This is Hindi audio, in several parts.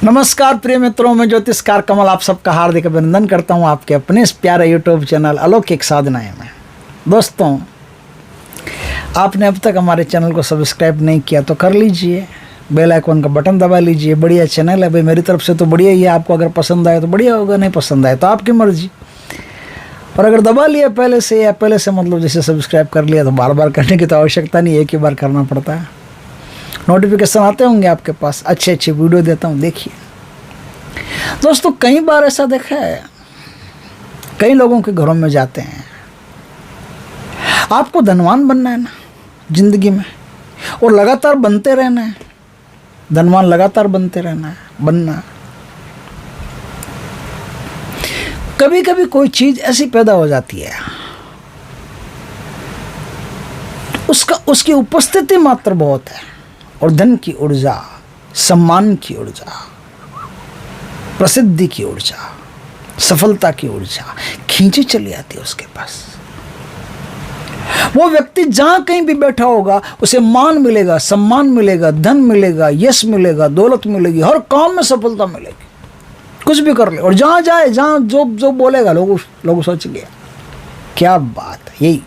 नमस्कार प्रिय मित्रों, मैं ज्योतिषकार कमल आप सबका हार्दिक अभिनंदन करता हूं आपके अपने इस प्यारे यूट्यूब चैनल अलौकिक साधनाएं में। दोस्तों, आपने अब तक हमारे चैनल को सब्सक्राइब नहीं किया तो कर लीजिए, बेल आइकन का बटन दबा लीजिए। बढ़िया चैनल है भाई, मेरी तरफ से तो बढ़िया ही है। आपको अगर पसंद आए तो बढ़िया होगा, नहीं पसंद आए तो आपकी मर्जी। और अगर दबा लिया पहले से या पहले से मतलब जैसे सब्सक्राइब कर लिया तो बार बार करने की तो आवश्यकता नहीं, एक ही बार करना पड़ता है। नोटिफिकेशन आते होंगे आपके पास, अच्छे अच्छे वीडियो देता हूँ, देखिए। दोस्तों, कई बार ऐसा देखा है, कई लोगों के घरों में जाते हैं, आपको धनवान बनना है ना जिंदगी में, और लगातार बनते रहना है, धनवान लगातार बनते रहना है, बनना। कभी कभी कोई चीज ऐसी पैदा हो जाती है, उसकी उपस्थिति मात्र बहुत है और धन की ऊर्जा, सम्मान की ऊर्जा, प्रसिद्धि की ऊर्जा, सफलता की ऊर्जा खींची चली आती है उसके पास। वो व्यक्ति जहां कहीं भी बैठा होगा उसे मान मिलेगा, सम्मान मिलेगा, धन मिलेगा, यश मिलेगा, दौलत मिलेगी, हर काम में सफलता मिलेगी, कुछ भी कर ले। और जहां जाए, जहां जो जो बोलेगा लोग सोचेंगे क्या बात है। यही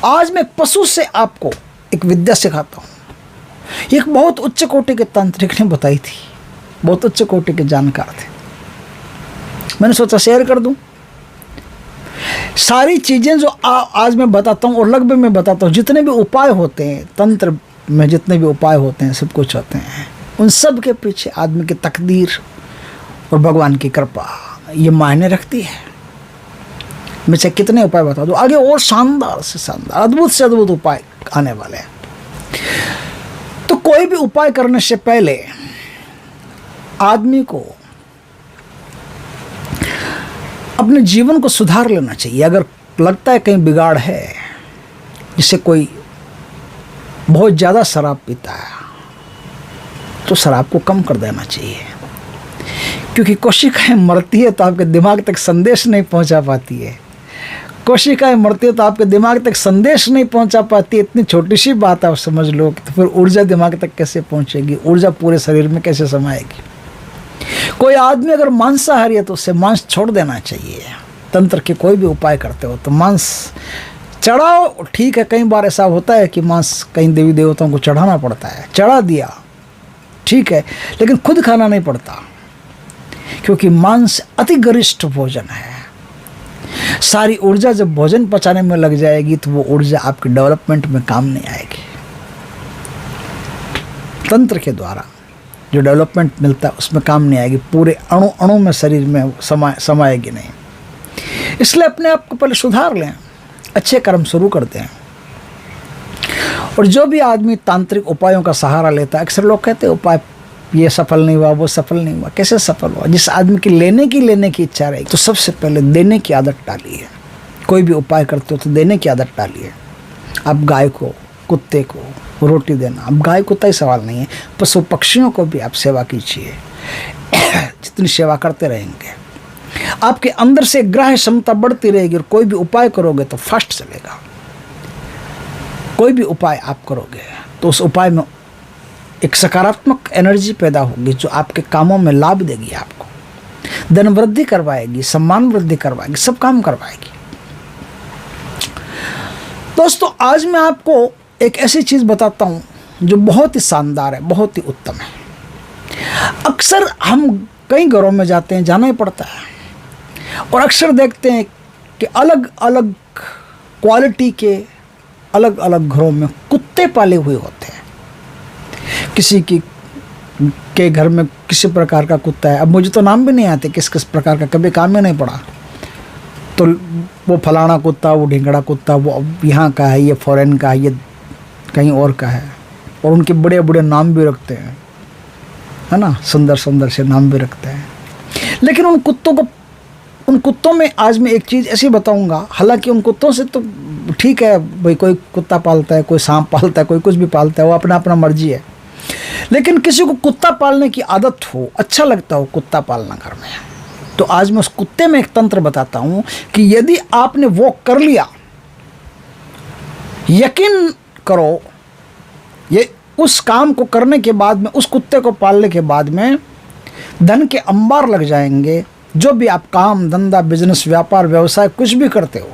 आज मैं पशु से आपको एक विद्या सिखाता हूं। एक बहुत उच्च कोटि के तांत्रिक ने बताई थी, बहुत उच्च कोटि के जानकार थे, मैंने सोचा शेयर कर दूं। सारी चीजें जो आज मैं बताता हूं और लगभग मैं बताता हूं, जितने भी उपाय होते हैं तंत्र में, जितने भी उपाय होते हैं, सब कुछ होते हैं, उन सब के पीछे आदमी की तकदीर और भगवान की कृपा ये मायने रखती है। मैं चाहे कितने उपाय बता दूं, आगे और शानदार से शानदार, अद्भुत से अद्भुत उपाय आने वाले हैं। तो कोई भी उपाय करने से पहले आदमी को अपने जीवन को सुधार लेना चाहिए। अगर लगता है कहीं बिगाड़ है, जिससे कोई बहुत ज़्यादा शराब पीता है, तो शराब को कम कर देना चाहिए, क्योंकि कोशिकाएं मरती है तो आपके दिमाग तक संदेश नहीं पहुंचा पाती है। कोशिकाएं मरती है तो आपके दिमाग तक संदेश नहीं पहुंचा पाती। इतनी छोटी सी बात आप समझ लो, तो फिर ऊर्जा दिमाग तक कैसे पहुंचेगी, ऊर्जा पूरे शरीर में कैसे समाएगी। कोई आदमी अगर मांसाहारी है तो उससे मांस छोड़ देना चाहिए। तंत्र के कोई भी उपाय करते हो तो मांस चढ़ाओ, ठीक है। कई बार ऐसा होता है कि मांस कई देवी देवताओं को चढ़ाना पड़ता है, चढ़ा दिया, ठीक है, लेकिन खुद खाना नहीं पड़ता, क्योंकि मांस अति गरिष्ठ भोजन है। सारी ऊर्जा जब भोजन पचाने में लग जाएगी तो वो ऊर्जा आपके डेवलपमेंट में काम नहीं आएगी। तंत्र के द्वारा जो डेवलपमेंट मिलता है उसमें काम नहीं आएगी, पूरे अणु अणु में शरीर में समाएगी नहीं। इसलिए अपने आप को पहले सुधार लें, अच्छे कर्म शुरू करते हैं। और जो भी आदमी तांत्रिक उपायों का सहारा लेता है, अक्सर लोग कहते हैं उपाय ये सफल नहीं हुआ, वो सफल नहीं हुआ। कैसे सफल हुआ? जिस आदमी की लेने की इच्छा रहेगी तो सबसे पहले देने की आदत डालिए। कोई भी उपाय करते हो तो देने की आदत डालिए। आप गाय को, कुत्ते को रोटी देना, अब गाय कुत्ता ही सवाल नहीं है, पशु पक्षियों को भी आप सेवा कीजिए। जितनी सेवा करते रहेंगे आपके अंदर से ग्राह्य क्षमता बढ़ती रहेगी, और कोई भी उपाय करोगे तो फास्ट चलेगा। कोई भी उपाय आप करोगे तो उस उपाय में एक सकारात्मक एनर्जी पैदा होगी जो आपके कामों में लाभ देगी, आपको धन वृद्धि करवाएगी, सम्मान वृद्धि करवाएगी, सब काम करवाएगी। दोस्तों, आज मैं आपको एक ऐसी चीज बताता हूं जो बहुत ही शानदार है, बहुत ही उत्तम है। अक्सर हम कई घरों में जाते हैं, जाना ही पड़ता है, और अक्सर देखते हैं कि अलग अलग क्वालिटी के अलग अलग घरों में कुत्ते पाले हुए होते हैं। किसी के घर में किसी प्रकार का कुत्ता है, अब मुझे तो नाम भी नहीं आते किस किस प्रकार का, कभी काम में नहीं पड़ा। तो वो फलाना कुत्ता, वो ढिंगड़ा कुत्ता, वो यहाँ का है, ये फॉरेन का है, ये कहीं और का है, और उनके बड़े बड़े नाम भी रखते हैं, है ना, सुंदर सुंदर से नाम भी रखते हैं। लेकिन उन कुत्तों में आज मैं एक चीज़ ऐसी बताऊंगा, हालांकि उन कुत्तों से तो ठीक है भाई, कोई कुत्ता पालता है, कोई सांप पालता है, कोई कुछ भी पालता है, वो अपना अपना मर्जी है। लेकिन किसी को कुत्ता पालने की आदत हो, अच्छा लगता हो कुत्ता पालना घर में, तो आज मैं उस कुत्ते में एक तंत्र बताता हूं कि यदि आपने वो कर लिया, यकीन करो, ये उस काम को करने के बाद में, उस कुत्ते को पालने के बाद में धन के अंबार लग जाएंगे। जो भी आप काम धंधा बिजनेस व्यापार व्यवसाय कुछ भी करते हो,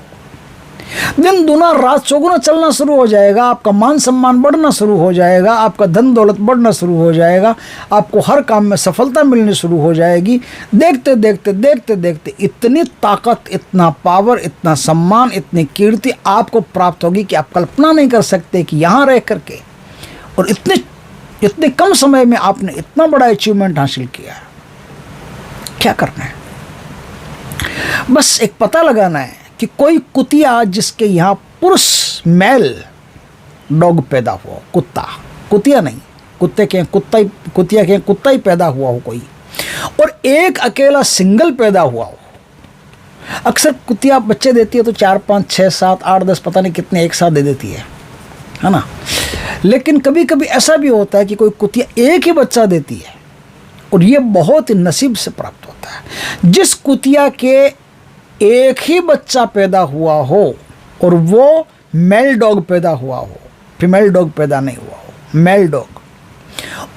दिन दुना रात चौगुना चलना शुरू हो जाएगा। आपका मान सम्मान बढ़ना शुरू हो जाएगा, आपका धन दौलत बढ़ना शुरू हो जाएगा, आपको हर काम में सफलता मिलनी शुरू हो जाएगी। देखते देखते देखते देखते इतनी ताकत, इतना पावर, इतना सम्मान, इतनी कीर्ति आपको प्राप्त होगी कि आप कल्पना नहीं कर सकते कि यहाँ रह करके और इतने कम समय में आपने इतना बड़ा अचीवमेंट हासिल किया। क्या करना है? बस एक पता लगाना है कि कोई कुतिया जिसके यहाँ पुरुष मेल डॉग पैदा हुआ, कुत्ता, कुतिया नहीं, कुत्ते के कुत्ता ही, कुतिया के कुत्ता ही पैदा हुआ हो कोई, और एक अकेला सिंगल पैदा हुआ हो। अक्सर कुतिया बच्चे देती है तो 4 5 6 7 8 10 पता नहीं कितने एक साथ दे देती है ना। लेकिन कभी कभी ऐसा भी होता है कि कोई कुतिया एक ही बच्चा देती है, और ये बहुत नसीब से प्राप्त होता है। जिस कुतिया के एक ही बच्चा पैदा हुआ हो और वो मेल डॉग पैदा हुआ हो, फीमेल डॉग पैदा नहीं हुआ हो, मेल डॉग,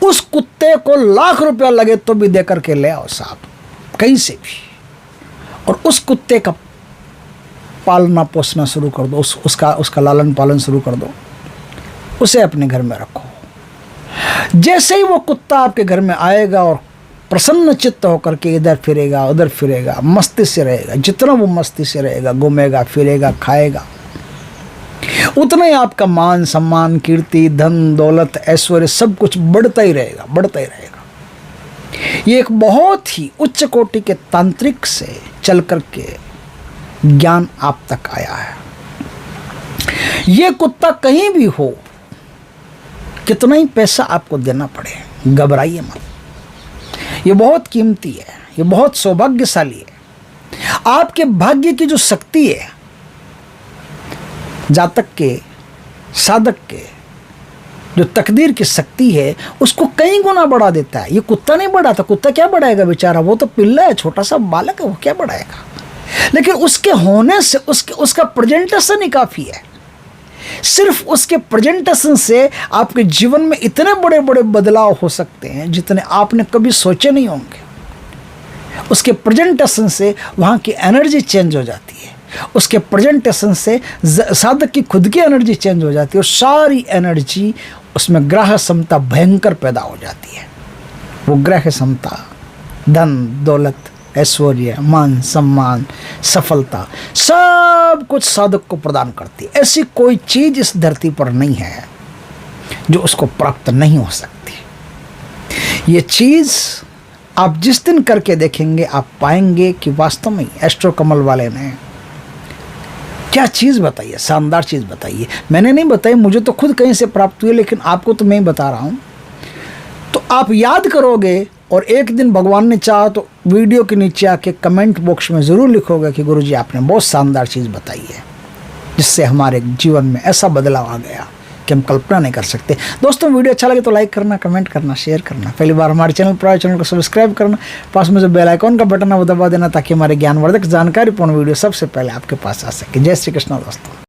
उस कुत्ते को लाख रुपया लगे तो भी दे करके ले आओ साहब, कहीं से भी, और उस कुत्ते का पालना पोसना शुरू कर दो, उसका लालन पालन शुरू कर दो, उसे अपने घर में रखो। जैसे ही वो कुत्ता आपके घर में आएगा और प्रसन्न चित्त होकर के इधर फिरेगा उधर फिरेगा, मस्ती से रहेगा, जितना वो मस्ती से रहेगा, घूमेगा फिरेगा खाएगा, उतना ही आपका मान सम्मान कीर्ति धन दौलत ऐश्वर्य सब कुछ बढ़ता ही रहेगा, बढ़ता ही रहेगा। ये एक बहुत ही उच्च कोटि के तांत्रिक से चल करके ज्ञान आप तक आया है। ये कुत्ता कहीं भी हो, कितना ही पैसा आपको देना पड़े, घबराइए मत। ये बहुत कीमती है, ये बहुत सौभाग्यशाली है। आपके भाग्य की जो शक्ति है, जातक के साधक के जो तकदीर की शक्ति है, उसको कई गुना बढ़ा देता है। ये कुत्ता नहीं बढ़ाता, कुत्ता क्या बढ़ाएगा बेचारा, वो तो पिल्ला है, छोटा सा बालक है, वो क्या बढ़ाएगा। लेकिन उसके होने से उसका प्रेजेंटेशन ही काफ़ी है। सिर्फ उसके प्रेजेंटेशन से आपके जीवन में इतने बड़े बड़े बदलाव हो सकते हैं जितने आपने कभी सोचे नहीं होंगे। उसके प्रेजेंटेशन से वहाँ की एनर्जी चेंज हो जाती है, उसके प्रेजेंटेशन से साधक की खुद की एनर्जी चेंज हो जाती है, और सारी एनर्जी उसमें ग्रह समता भयंकर पैदा हो जाती है। वो ग्रह समता धन दौलत ऐश्वर्य मान सम्मान सफलता सब कुछ साधक को प्रदान करती है। ऐसी कोई चीज़ इस धरती पर नहीं है जो उसको प्राप्त नहीं हो सकती। ये चीज़ आप जिस दिन करके देखेंगे आप पाएंगे कि वास्तव में एस्ट्रो कमल वाले ने क्या चीज़ बताई है, शानदार चीज़ बताई है। मैंने नहीं बताई, मुझे तो खुद कहीं से प्राप्त हुई, लेकिन आपको तो मैं ही बता रहा हूँ। तो आप याद करोगे और एक दिन भगवान ने चाहा तो वीडियो के नीचे आके कमेंट बॉक्स में ज़रूर लिखोगे कि गुरुजी आपने बहुत शानदार चीज़ बताई है, जिससे हमारे जीवन में ऐसा बदलाव आ गया कि हम कल्पना नहीं कर सकते। दोस्तों वीडियो अच्छा लगे तो लाइक करना, कमेंट करना, शेयर करना, पहली बार हमारे चैनल को सब्सक्राइब करना, पास में जो बेल आइकॉन का बटन है वो दबा देना ताकि हमारे ज्ञानवर्धक जानकारीपूर्ण वीडियो सबसे पहले आपके पास आ सके। जय श्री कृष्ण दोस्तों।